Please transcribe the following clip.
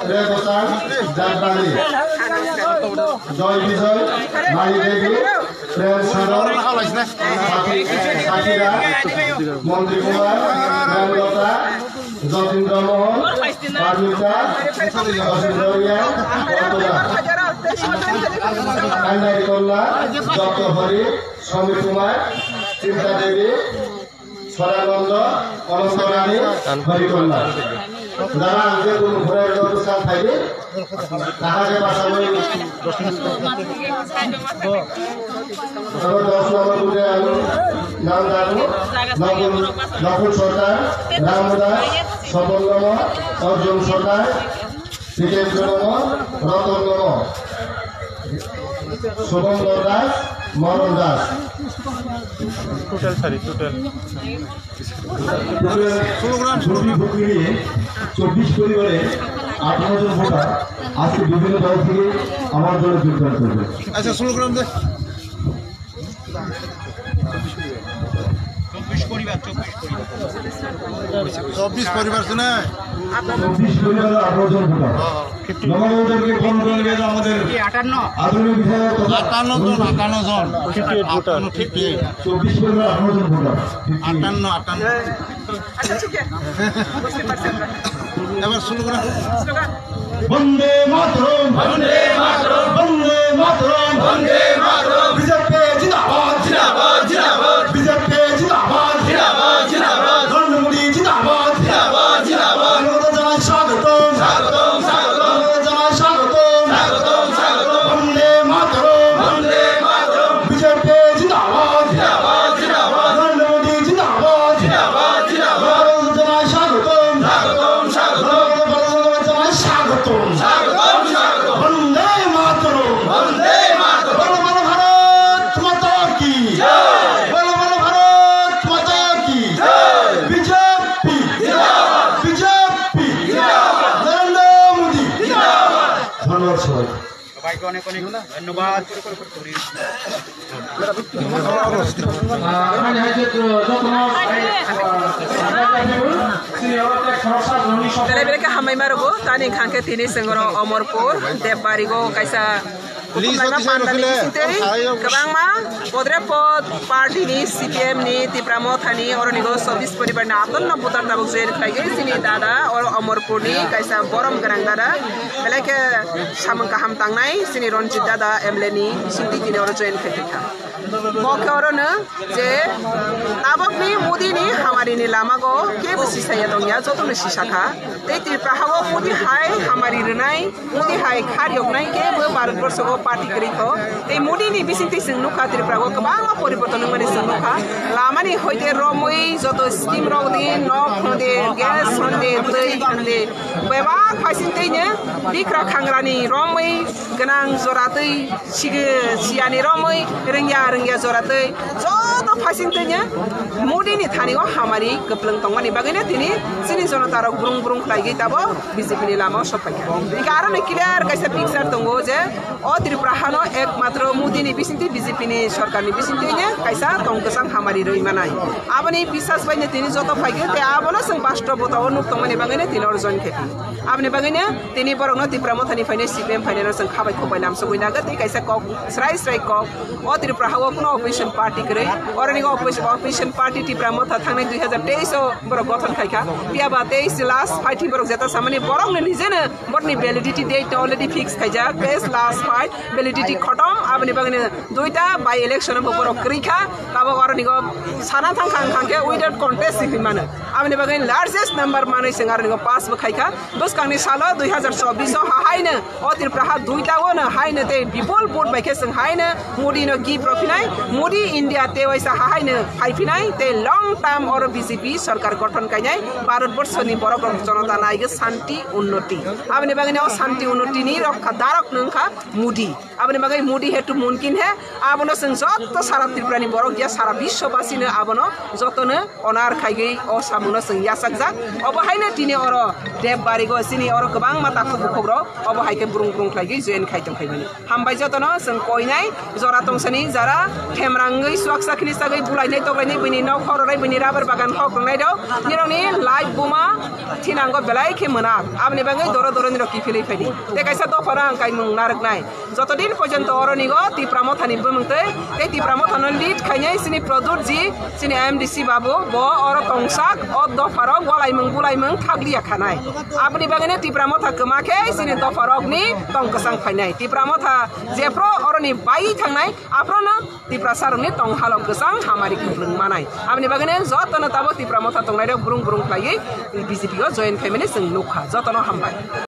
রেবতা জাতবাড়ি জয় বিজয় মাই দেবী প্রেম সাগর Shakira মন্ত্রী কুমার রামলতা যতীন্দ্র মোহন পারমিতা যশোরিয়া কান্দারি কন্যা দত্ত হরি সমীর কুমার চিন্তা দেবী সরানন্দ অনন্ত রানী হরিকন্যা যারা যে কোনো ঘরের অনুষ্ঠান থাকবে তাহাকে পাশাপাশি 10 নম্বর বুথে আমি নাম জানবো নকুল সরকার রামদাস স্বপন নম অর্জুন সরকার জিতেন্দ্র নম রতন নম শুভঙ্কর দাস মরণ দাস টোটাল সারি টোটাল ভোট নিয়ে 24 পরিবারে 18 জন ভোটার আজকে বিভিন্ন দল থেকে আমার দলে যোগদান করবে। আচ্ছা স্লোগান দে 24 পরিবার শুনে 24 পরিবারে 18 জন ভোটার নবগণকে ফোন করে গেল আমাদের 58 আধুনিক বিধায়ক 58 জন ভোটার 24 পরিবার 18 জন ভোটার 58 আচ্ছা ঠিক আছে বুঝতে পারছেন এবার স্লোগান বন্দে মাতরম বন্দে মাতরম বন্দে মাতরম বন্দে মাতরম বিজেপি জিন্দাবাদ জিন্দাবাদ জিন্দাবাদ বিজেপি জিন্দাবাদ জিন্দাবাদ জিন্দাবাদ নরেন্দ্র মোদি জিন্দাবাদ জিন্দাবাদ জিন্দাবাদ জানাই স্বাগতম স্বাগতম স্বাগতম জানাই স্বাগতম স্বাগতম স্বাগতম বন্দে মাতরম বিজেপি জিন্দাবাদ জিন্দাবাদ জিন্দাবাদ নরেন্দ্র মোদি জিন্দাবাদ জিন্দাবাদ জিন্দাবাদ জানাই স্বাগতম স্বাগতম স্বাগতম জানাই স্বাগতম স্বাগতম স্বাগতম বন্দে মাতরম বন্দে মাতরম বলো বলো ভারত মাতা কি জয় বলো বলো ভারত মাতা কি জয় বিজেপি জিন্দাবাদ বিজেপি জিন্দাবাদ নরেন্দ্র মোদি জিন্দাবাদ ধন্যবাদ সবাই সবাইকে অনেক অনেক ধন্যবাদ बेले हामै मारगो तानी खांके तिनी सेंगरो अमरपुर देवबारिगो कैसा गोबांमा पद्रे पद पार्टी नि सीपीएम नि तिप्रामो थानी और निगो 24 परिवार ना आतन न बुतर तब जेल खाइगे सिनी दादा और अमरपुर नि कैसा बरम गरां दादा बेले के सामन का हम तांगनाय सिनी रनजित दादा एमएलए नि सिंती तिनी और जॉइन खाइखा मौके और न जे नाबक नि मोदी नि हमारी नि लामागो के बसिसाया दंया जतन सिसाखा ते तिप्राहागो मोदी हाय हमारी रनाय मोदी हाय खारियकनाय के भारतवर्षगो पार्टी करिखो ए मोदी नि बिसिंति सिंगनु खातिर प्रागो गोबां परिवर्तन माने सिंगनुखा लामानि होइते रमै जतो स्किम रौदि न खदे ग्यास खदे दै खदे बेबा फासिनतैने बिक्रा खांग्रानि रमै गनां जरातै सिगे सियानि रमै रंगिया रंगिया जरातै जतो फासिनतैने मोदी नि थानिगो हामारि गप्लंग तंगमानि बागैने तिनि सिनि जनता र गुरुं गुरुं लाइगै ताबो बीजेपी नि लामा सफाइखा इ कारण क्लियर कैसा पिक्चर दंगो जे ओ त्रिपुराहानो एकमात्र मोदी नि बिसिंति बीजेपी नि सरकार नि बिसिंति ने कैसा तंगकसां हामारि रैमानाय आबनि विश्वास बायने तिनि जतो फाइगे ते आबनो जों बास्टो बताव नुक तंगमानि बागैने तिनि अर्जन खेति आबनि बागैने तिनि बरंनो तिप्रामो थानि फाइने सीपीएम फाइनेनो जों खाबाय खबाय नाम सगैना गते कैसा कक स्राय स्राय कक ओ त्रिपुराहागो कुनो अपोजिशन पार्टी करे अरनिगो अपोजिशन पार्टी तिप्रामो था थांनाय 2023 बर गठन खाइखा पियाबा 23 लास्ट फाइटिं बर जेता सामानि बरंनो निजेनो बटनि वैलिडिटी डेट अलरेडी फिक्स खाइजा केस लास्ट फाइट वैलिडिटी खतम आबनि बागैने दुइटा बाय इलेक्शन बर करिखा ताबो अरनिगो साना थांखां खांके विदाउट कन्टेस्ट सिफिमानो आबनि बागैने लार्जेस्ट नम्बर मानै सिं अरनिगो पास बखाइखा बसकांनि सालो 2024 हाइनो ओ त्रिपुराहा दुइटागोनो हाइनो ते बिपुल भोट बाइखे जों हाइनो मोदीनो गिफ्ट रफिनाय मोदी इंडिया तेवाइसा हाइनो फाइफिनाय ते लंग टाइम और बीजेपी सरकार गठन कायनाय भारतवर्षनि बरक जनता नायगे शांति उन्नति आबनि बागैने ओ शांति उन्नति नि रक्षा दारक नंखा मोदी आबनि बागै मोदी हेतु मुमकिन है आबनो जों जत सारा त्रिपुरानि बरक या सारा विश्ववासिनो आबनो जतनो अनार खाइगै ओ सामुनो जों यासाकजा अबहायनो दिने और देवबारिगो सिनि और गोबां माता खुबुखब्र अबहायके बुरुं बुरुं खाइगै जयन खाइतम खाइबानि हामबाय जतनो जों कयनाय जरा तंसनि Zara थेमरांगै सुवाकसा खिनिसा tagai bulainai toklainai bini nok khororai bini rabar bagan khokronai do nironi live buma thinango belai khe monak abni bangai doro doro ni roki philei phaidi te kaisa dofarang kai mung naraknai jotodin porjonto oroni go tipramothani bumungte te tipramothano lead khainai sini product ji sini MDC babu bo oro tongsak o dofarok walaimung bulaimung thaglia khanai abni bangai tipramotha kemake sini dofarok ni tongkasang phainai tipramotha jepro oroni bai thangnai aprono tiprasaroni tong halok kesang hamari kuplung manai abni bangai jotono tabo tipramotha tongnai burung burung khlai BJP go join family sing nukha jotono hambai।